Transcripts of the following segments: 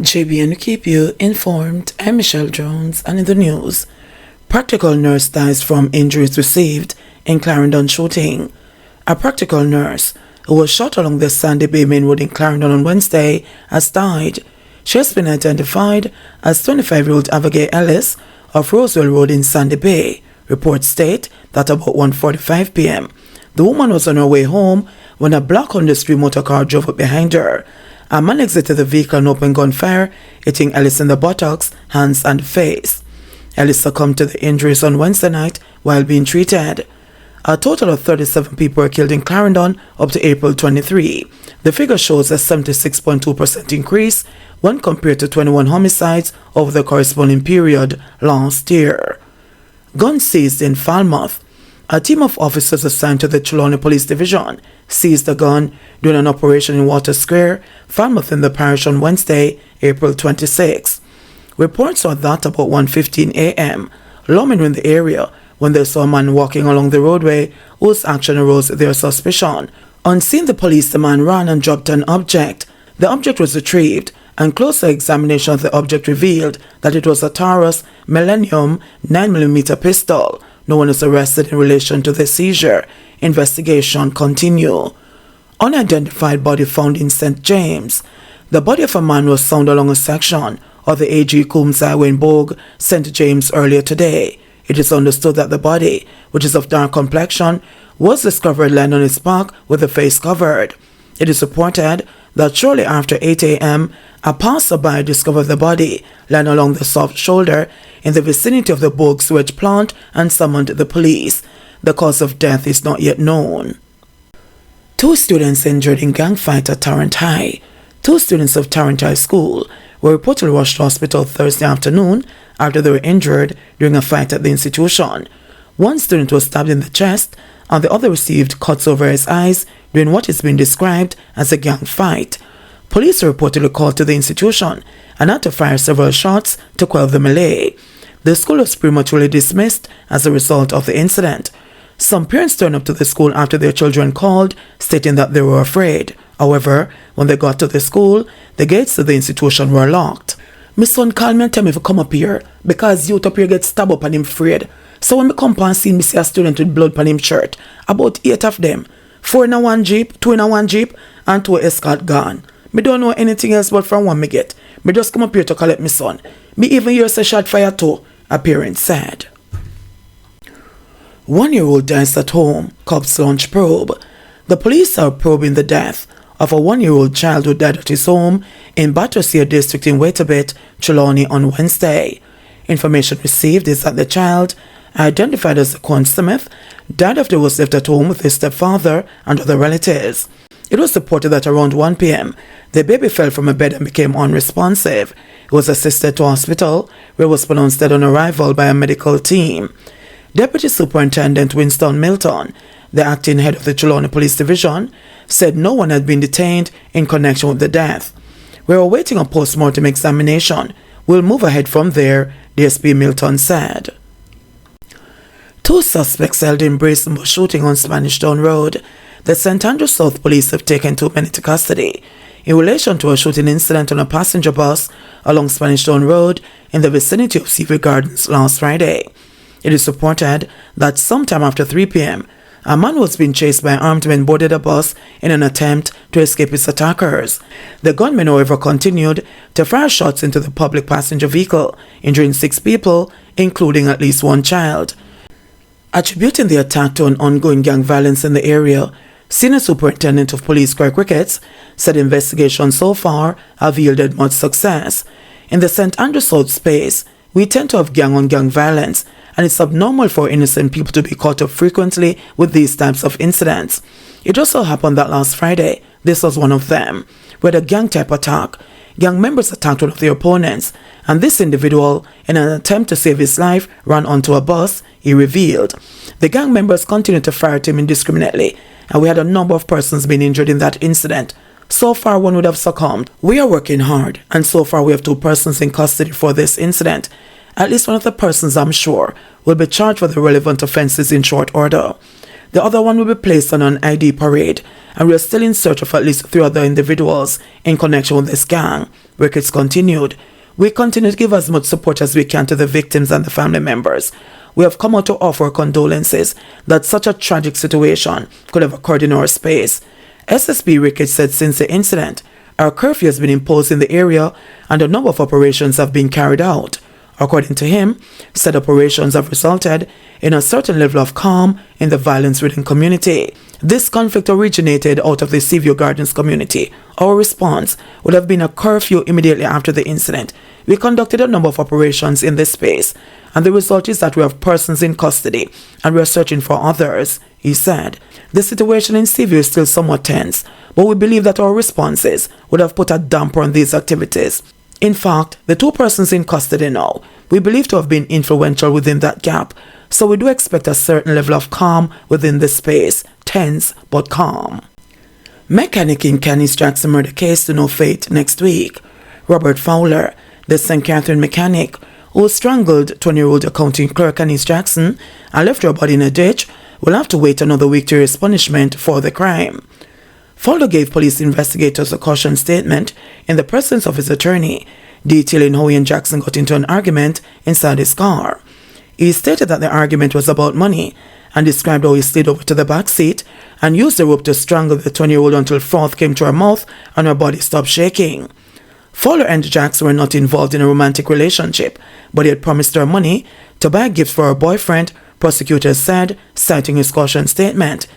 JBNN keep you informed. I'm Michelle Jones, and in the news, practical nurse dies from injuries received in Clarendon shooting. A practical nurse who was shot along the Sandy Bay Main Road in Clarendon on Wednesday has died. She has been identified as 25-year-old Abigail Ellis of Roswell Road in Sandy Bay. Reports state that about 1:45 p.m., the woman was on her way home when a black Honda Street motor car drove up behind her. A man exited the vehicle and opened gunfire, hitting Ellis in the buttocks, hands, and face. Ellis succumbed to the injuries on Wednesday night while being treated. A total of 37 people were killed in Clarendon up to April 23. The figure shows a 76.2% increase when compared to 21 homicides over the corresponding period last year. Guns seized in Falmouth. A team of officers assigned to the Trelawney Police Division seized a gun during an operation in Water Square, Falmouth in the parish on Wednesday, April 26. Reports are that about 1:15 a.m., lawmen were in the area when they saw a man walking along the roadway whose action aroused their suspicion. On seeing the police, the man ran and dropped an object. The object was retrieved, and closer examination of the object revealed that it was a Taurus Millennium 9mm pistol. No one is arrested in relation to the seizure. Investigation continue. Unidentified body found in St. James. The body of a man was found along a section of the A.G. Coombs Highway in Bogue, St. James earlier today. It is understood that the body, which is of dark complexion, was discovered lying on its back with the face covered. It is reported that shortly after 8 a.m., a passerby discovered the body lying along the soft shoulder in the vicinity of the Bogue sewage plant and summoned the police. The cause of death is not yet known. 2 students injured in gang fight at Tarrant High. 2 students of Tarrant High School were reportedly rushed to hospital Thursday afternoon after they were injured during a fight at the institution. One student was stabbed in the chest and the other received cuts over his eyes during what is being described as a gang fight. Police were reportedly called to the institution and had to fire several shots to quell the melee. The school was prematurely dismissed as a result of the incident. Some parents turned up to the school after their children called, stating that they were afraid. However, when they got to the school, the gates to the institution were locked. My son called me and tell me to come up here because youth up here get stabbed up and him afraid. So when me come and see me see a student with blood on him shirt, about 8 of them, 4 in a one jeep, 2 in a one jeep, and 2 escort gone. Me don't know anything else but from one me get. Me just come up here to collect my son. Me even hear say shot fire too, a parent said. 1-year-old dies at home, cops launch probe. The police are probing the death of a 1-year-old child who died at his home in Battersea District in Waitabit, Trelawney on Wednesday. Information received is that the child, identified as Quan Smith, died after he was left at home with his stepfather and other relatives. It was reported that around 1 p.m., the baby fell from a bed and became unresponsive. He was assisted to hospital, where he was pronounced dead on arrival by a medical team. Deputy Superintendent Winston Milton, the acting head of the Trelawney Police Division, said no one had been detained in connection with the death. We are awaiting a post-mortem examination. We'll move ahead from there, DSP Milton said. 2 suspects held in brazen shooting on Spanish Town Road. The St. Andrews South Police have taken 2 men into custody in relation to a shooting incident on a passenger bus along Spanish Town Road in the vicinity of Seaview Gardens last Friday. It is reported that sometime after 3 p.m., a man was being chased by armed men boarded a bus in an attempt to escape his attackers. The gunmen, however, continued to fire shots into the public passenger vehicle, injuring 6 people, including at least 1 child. Attributing the attack to an ongoing gang violence in the area, Senior Superintendent of Police Craig Ricketts said investigations so far have yielded much success. In the St. Andrews South space, we tend to have gang-on-gang violence, and it's abnormal for innocent people to be caught up frequently with these types of incidents. It also happened that last Friday, this was one of them, where the gang-type attack, gang members attacked one of their opponents, and this individual, in an attempt to save his life, ran onto a bus, he revealed. The gang members continued to fire at him indiscriminately, and we had a number of persons being injured in that incident. So far, 1 would have succumbed. We are working hard, and so far we have 2 persons in custody for this incident. At least one of the persons, I'm sure, will be charged for the relevant offences in short order. The other one will be placed on an ID parade, and we are still in search of at least 3 other individuals in connection with this gang, Ricketts continued, "We continue to give as much support as we can to the victims and the family members. We have come out to offer condolences that such a tragic situation could have occurred in our space." SSP Ricketts said since the incident, "Our curfew has been imposed in the area and a number of operations have been carried out." According to him, said operations have resulted in a certain level of calm in the violence-ridden community. This conflict originated out of the Seaview Gardens community. Our response would have been a curfew immediately after the incident. We conducted a number of operations in this space, and the result is that we have persons in custody and we are searching for others, he said. The situation in Seaview is still somewhat tense, but we believe that our responses would have put a damper on these activities. In fact, the 2 persons in custody now, we believe to have been influential within that gap, so we do expect a certain level of calm within the space, tense but calm. Mechanic in Canis Jackson murder case to know fate next week. Robert Fowler, the St. Catherine mechanic who strangled 20-year-old accounting clerk Canis Jackson and left her body in a ditch, will have to wait another week to his punishment for the crime. Fowler gave police investigators a caution statement in the presence of his attorney, detailing how he and Jackson got into an argument inside his car. He stated that the argument was about money and described how he slid over to the back seat and used the rope to strangle the 20-year-old until froth came to her mouth and her body stopped shaking. Fowler and Jackson were not involved in a romantic relationship, but he had promised her money to buy gifts for her boyfriend, prosecutors said, citing his caution statement.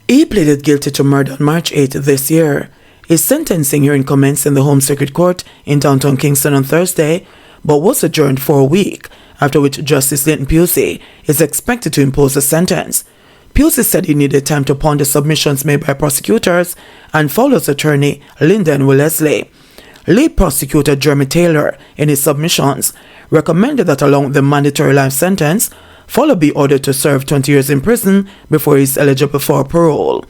He pleaded guilty to murder on March 8 this year. His sentencing hearing commenced in the Home Circuit Court in downtown Kingston on Thursday, but was adjourned for a week, after which Justice Leighton Pusey is expected to impose a sentence. Pusey said he needed time to ponder submissions made by prosecutors and Fowler's attorney, Lyndon Wellesley. Lead prosecutor Jeremy Taylor, in his submissions, recommended that along with the mandatory life sentence, Fowler be ordered to serve 20 years in prison before he is eligible for parole.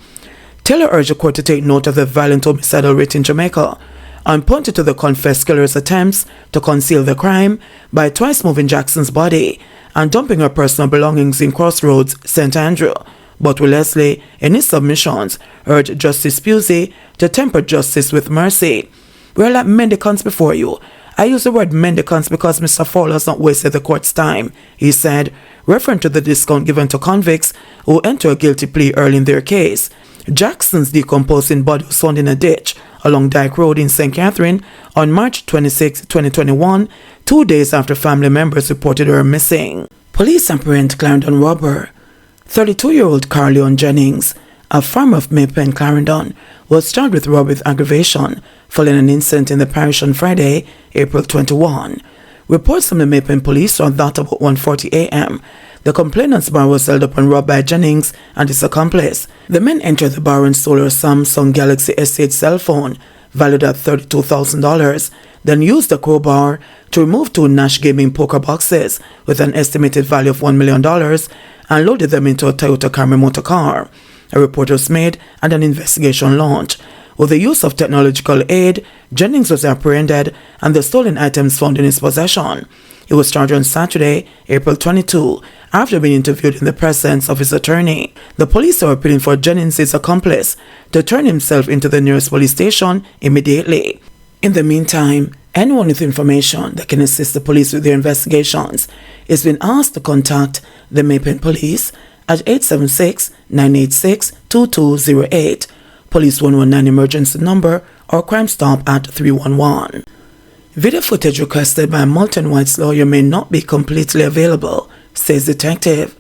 Taylor urged the court to take note of the violent homicidal rate in Jamaica and pointed to the confessed killer's attempts to conceal the crime by twice moving Jackson's body and dumping her personal belongings in Crossroads, St. Andrew. But Wellesley, in his submissions, urged Justice Pusey to temper justice with mercy. "We are like mendicants before you. I use the word mendicants because Mr. Fowler has not wasted the court's time," he said, referring to the discount given to convicts who enter a guilty plea early in their case. Jackson's decomposing body was found in a ditch along Dyke Road in St. Catherine on March 26, 2021, 2 days after family members reported her missing. Police apprehend Clarendon robber. 32-year-old Carleon Jennings, a farmer of Maypen, Clarendon, was charged with robbery with aggravation following an incident in the parish on Friday, April 21. Reports from the Maypen police are that about 1:40 a.m. The complainant's bar was held up and robbed by Jennings and his accomplice. The men entered the bar and stole a Samsung Galaxy S8 cell phone, valued at $32,000, then used the crowbar to remove 2 Nash Gaming poker boxes with an estimated value of $1 million and loaded them into a Toyota Camry motor car. A report was made and an investigation launched. With the use of technological aid, Jennings was apprehended and the stolen items found in his possession. He was charged on Saturday, April 22, after being interviewed in the presence of his attorney. The police are appealing for Jennings' accomplice to turn himself into the nearest police station immediately. In the meantime, anyone with information that can assist the police with their investigations is being asked to contact the Maypen Police at 876-986-2208, Police 119 emergency number, or Crime Stop at 311. Video footage requested by Moulton White's lawyer may not be completely available, says detective.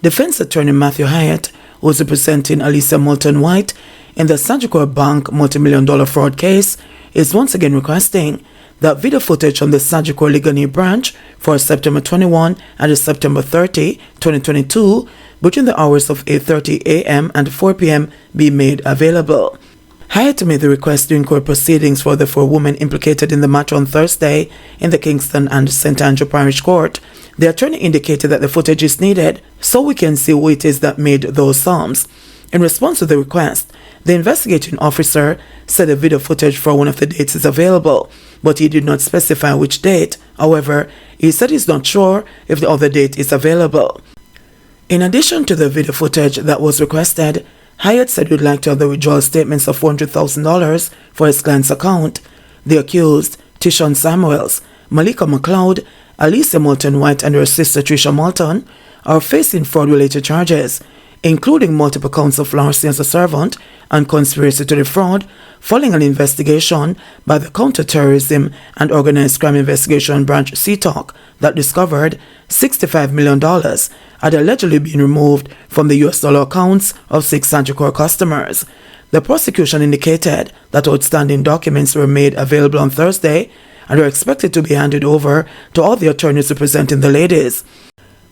Defense attorney Matthew Hyatt, who is representing Alicia Moulton White in the Sagicor Bank multi-million-dollar fraud case, is once again requesting that video footage on the Sagicor Ligonier branch for September 21 and September 30, 2022, between the hours of 8:30 a.m. and 4 p.m. be made available. Hyatt made the request during court proceedings for the 4 women implicated in the matter on Thursday in the Kingston and St. Andrew Parish Court. The attorney indicated that the footage is needed so we can see who it is that made those sums. In response to the request, the investigating officer said the video footage for one of the dates is available, but he did not specify which date. However, he said he's not sure if the other date is available. In addition to the video footage that was requested, Hyatt said he'd like to have the withdrawal statements of $400,000 for his client's account. The accused, Tishon Samuels, Malika McLeod, Alicia Moulton White and her sister Trisha Moulton, are facing fraud-related charges, including multiple counts of larceny as a servant and conspiracy to defraud, following an investigation by the Counter-Terrorism and Organized Crime Investigation Branch CTOC that discovered $65 million had allegedly been removed from the US dollar accounts of 6 Sagicor customers. The prosecution indicated that outstanding documents were made available on Thursday and are expected to be handed over to all the attorneys representing the ladies.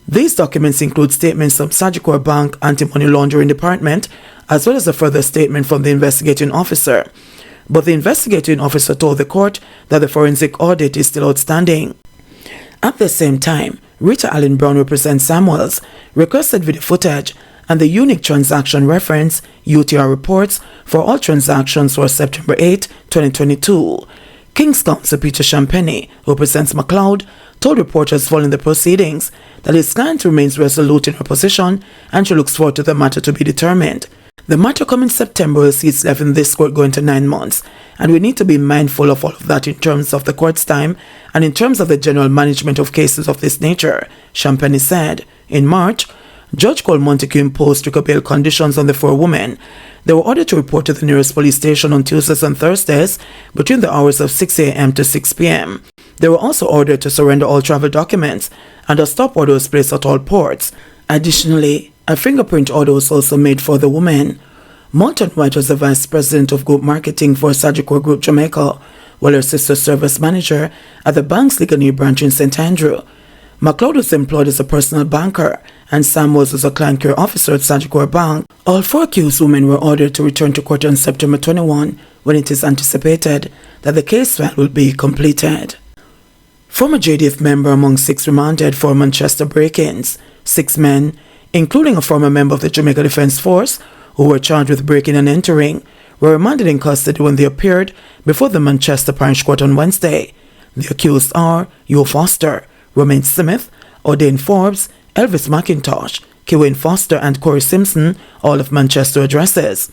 These documents include statements from Sagicor Bank Anti-Money Laundering Department, as well as a further statement from the investigating officer. But the investigating officer told the court that the forensic audit is still outstanding. At the same time, Rita Allen Brown, who represents Samuels, requested video footage and the unique transaction reference UTR reports for all transactions for September 8, 2022. King's counsel Peter Champagne, who represents McLeod, told reporters following the proceedings that his client remains resolute in her position and she looks forward to the matter to be determined. The matter coming September will see its left in this court going to 9 months, and we need to be mindful of all of that in terms of the court's time and in terms of the general management of cases of this nature, Champagne said. In March, Judge Cole Montague imposed strict bail conditions on the 4 women. They were ordered to report to the nearest police station on Tuesdays and Thursdays between the hours of 6 a.m. to 6 p.m. They were also ordered to surrender all travel documents, and a stop order was placed at all ports. Additionally, a fingerprint order was also made for the women. Moulton White was the vice president of group marketing for Sagicor Group Jamaica, while her sister served as manager at the bank's Ligonier branch in St. Andrew. McLeod was employed as a personal banker, and Samuels was a client care officer at Sagicor Bank. All 4 accused women were ordered to return to court on September 21, when it is anticipated that the case file will be completed. Former JDF member among 6 remanded for Manchester break-ins. 6 men, including a former member of the Jamaica Defence Force, who were charged with breaking and entering, were remanded in custody when they appeared before the Manchester Parish Court on Wednesday. The accused are Hugh Foster, Romain Smith, O'Dane Forbes, Elvis McIntosh, Kiwayne Foster and Corey Simpson, all of Manchester addresses.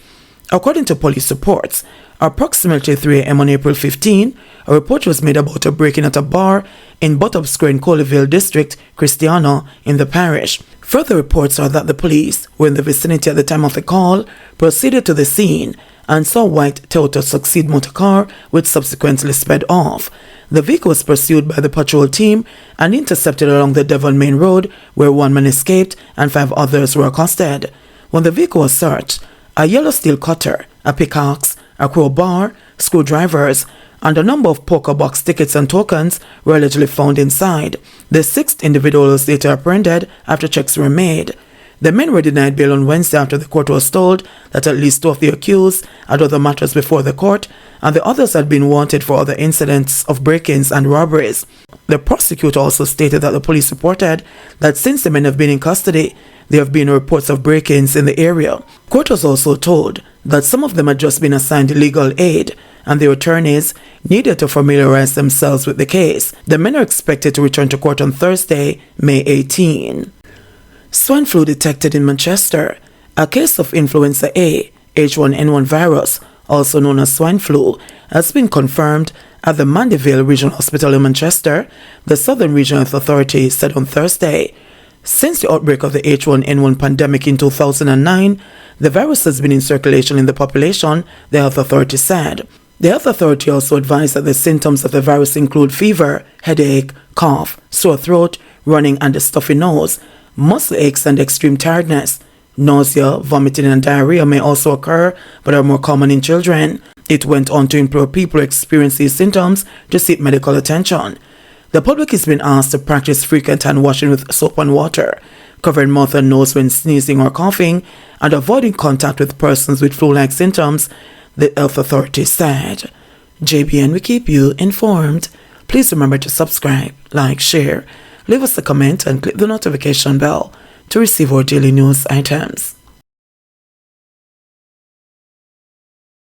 According to police reports, approximately 3 a.m. on April 15, a report was made about a break-in at a bar in Bottom Square in Coleyville District, Cristiano, in the parish. Further reports are that the police were in the vicinity at the time of the call, proceeded to the scene, and saw white Toyota Succeed motor car, which subsequently sped off. The vehicle was pursued by the patrol team and intercepted along the Devon Main Road, where 1 man escaped and 5 others were accosted. When the vehicle was searched, a yellow steel cutter, a pickaxe, a crowbar, screwdrivers, and a number of poker box tickets and tokens were allegedly found inside. The 6th individual was later apprehended after checks were made. The men were denied bail on Wednesday after the court was told that at least 2 of the accused had other matters before the court, and the others had been wanted for other incidents of break-ins and robberies. The prosecutor also stated that the police reported that since the men have been in custody, there have been reports of break-ins in the area. Court was also told that some of them had just been assigned legal aid, and their attorneys needed to familiarize themselves with the case. The men are expected to return to court on Thursday, May 18. Swine flu detected in Manchester. A case of influenza A, H1N1 virus, also known as swine flu, has been confirmed at the Mandeville Regional Hospital in Manchester, the Southern Regional Health Authority said on Thursday. Since the outbreak of the H1N1 pandemic in 2009, the virus has been in circulation in the population, the health authority said. The health authority also advised that the symptoms of the virus include fever, headache, cough, sore throat, running and a stuffy nose, muscle aches and extreme tiredness. Nausea, vomiting and diarrhea may also occur but are more common in children. It went on to implore people who experience these symptoms to seek medical attention. The public has been asked to practice frequent hand washing with soap and water, covering mouth and nose when sneezing or coughing, and avoiding contact with persons with flu-like symptoms, the health authority said. JBN will keep you informed. Please remember to subscribe, like, share, leave us a comment and click the notification bell to receive our daily news items.